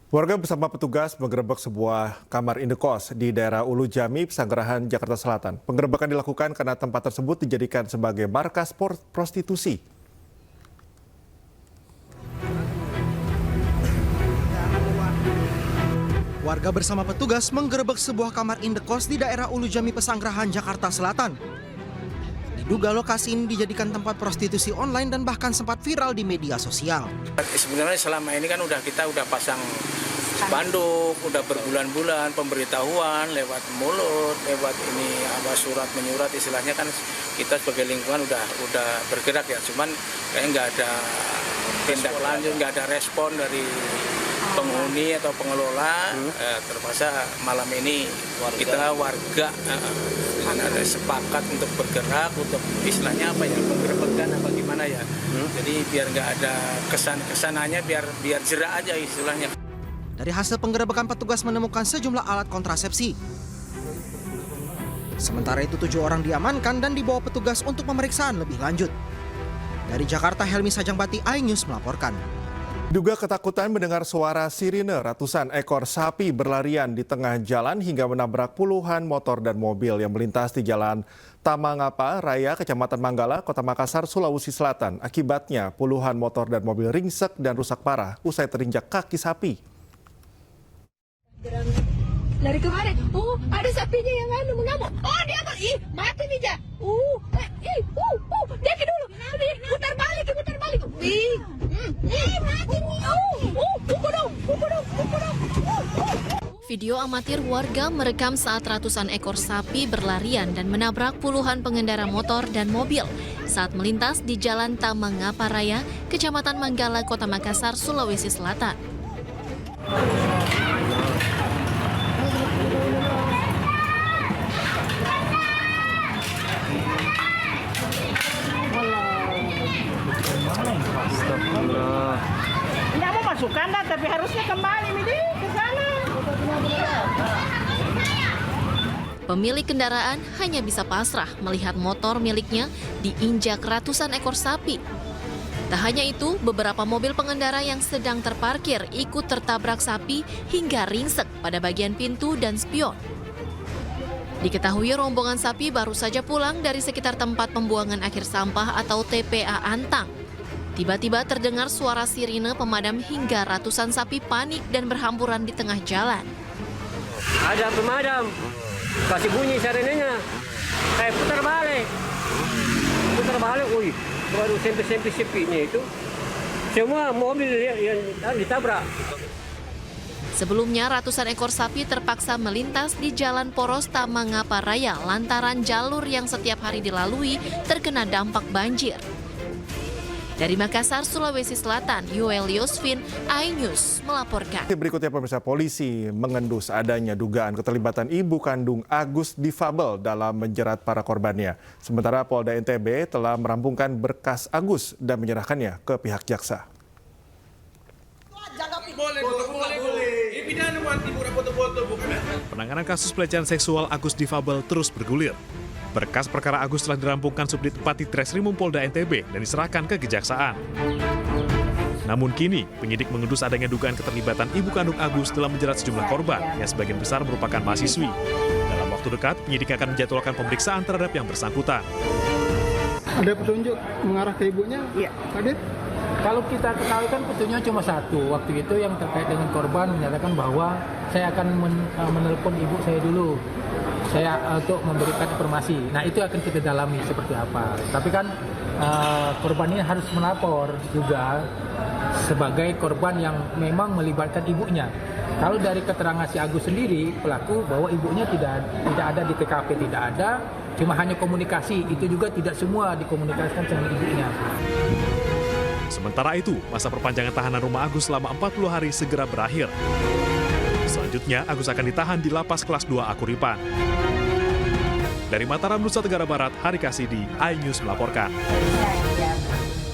Warga bersama petugas menggerebek sebuah kamar indekos di daerah Ulu Jami, Pesanggerahan, Jakarta Selatan. Penggerebekan dilakukan karena tempat tersebut dijadikan sebagai markas prostitusi. Warga bersama petugas menggerebek sebuah kamar indekos di daerah Ulu Jami, Pesanggerahan, Jakarta Selatan. Diduga lokasi ini dijadikan tempat prostitusi online dan bahkan sempat viral di media sosial. Sebenarnya selama ini kan kita udah pasang spanduk, udah berbulan-bulan pemberitahuan lewat mulut, lewat ini surat menyurat, istilahnya kan kita sebagai lingkungan udah bergerak ya, cuman kayaknya nggak ada tindak lanjut, nggak ada respon dari penghuni atau pengelola. Terpaksa malam ini kita warga ada sepakat untuk bergerak, untuk istilahnya penggerebekan apa gimana ya. Jadi biar nggak ada kesananya, biar jerak aja istilahnya. Dari hasil penggerebekan, petugas menemukan sejumlah alat kontrasepsi. Sementara itu 7 orang diamankan dan dibawa petugas untuk pemeriksaan lebih lanjut. Dari Jakarta, Helmi Sajangbati, iNews melaporkan. Diduga ketakutan mendengar suara sirine, ratusan ekor sapi berlarian di tengah jalan hingga menabrak puluhan motor dan mobil yang melintas di Jalan Tamangapa Raya, Kecamatan Manggala, Kota Makassar, Sulawesi Selatan. Akibatnya puluhan motor dan mobil ringsek dan rusak parah usai terinjak kaki sapi. Lari kemarin, ada sapinya yang mengamuk. Oh, dia mati nih, Ja. Dia dulu. Putar balik. Mati nih. Pukul dong. Video amatir warga merekam saat ratusan ekor sapi berlarian dan menabrak puluhan pengendara motor dan mobil saat melintas di Jalan Tamangapa Raya, Kecamatan Manggala, Kota Makassar, Sulawesi Selatan. Tidak mau masukkan dah, tapi harusnya kembali ke sana. Pemilik kendaraan hanya bisa pasrah melihat motor miliknya diinjak ratusan ekor sapi. Tak hanya itu, beberapa mobil pengendara yang sedang terparkir ikut tertabrak sapi hingga ringsek pada bagian pintu dan spion. Diketahui rombongan sapi baru saja pulang dari sekitar tempat pembuangan akhir sampah atau TPA Antang. Tiba-tiba terdengar suara sirine pemadam hingga ratusan sapi panik dan berhamburan di tengah jalan. Ada pemadam, kasih bunyi sirenenya. Putar balik, baru sampai sepinya itu. Semua mobil yang ditabrak. Sebelumnya, ratusan ekor sapi terpaksa melintas di Jalan Poros Tamangapa Raya lantaran jalur yang setiap hari dilalui terkena dampak banjir. Dari Makassar, Sulawesi Selatan, Yoel Yosvin, iNews melaporkan. Berikutnya, pemirsa, polisi mengendus adanya dugaan keterlibatan ibu kandung Agus difabel dalam menjerat para korbannya. Sementara Polda NTB telah merampungkan berkas Agus dan menyerahkannya ke pihak jaksa. Penanganan kasus pelecehan seksual Agus difabel terus bergulir. Berkas perkara Agus telah dirampungkan Subdit 4 Ditreskrimum Polda NTB dan diserahkan ke Kejaksaan. Namun kini, penyidik mengendus adanya dugaan keterlibatan ibu kandung Agus dalam menjerat sejumlah korban yang sebagian besar merupakan mahasiswi. Dalam waktu dekat, penyidik akan menjadwalkan pemeriksaan terhadap yang bersangkutan. Ada petunjuk mengarah ke ibunya? Iya. Kadit? Kalau kita ketahui kan petunjuknya cuma satu. Waktu itu yang terkait dengan korban menyatakan bahwa saya akan menelpon ibu saya dulu. Untuk memberikan informasi. Nah, itu akan kita dalami seperti apa. Tapi kan korban ini harus melapor juga sebagai korban yang memang melibatkan ibunya. Kalau dari keterangan si Agus sendiri, pelaku, bahwa ibunya tidak ada di TKP, tidak ada, cuma hanya komunikasi. Itu juga tidak semua dikomunikasikan sama ibunya. Sementara itu, masa perpanjangan tahanan rumah Agus selama 40 hari segera berakhir. Selanjutnya, Agus akan ditahan di Lapas Kelas 2 Akuripan. Dari Mataram, Nusa Tenggara Barat, Hari Kasidi, iNews melaporkan.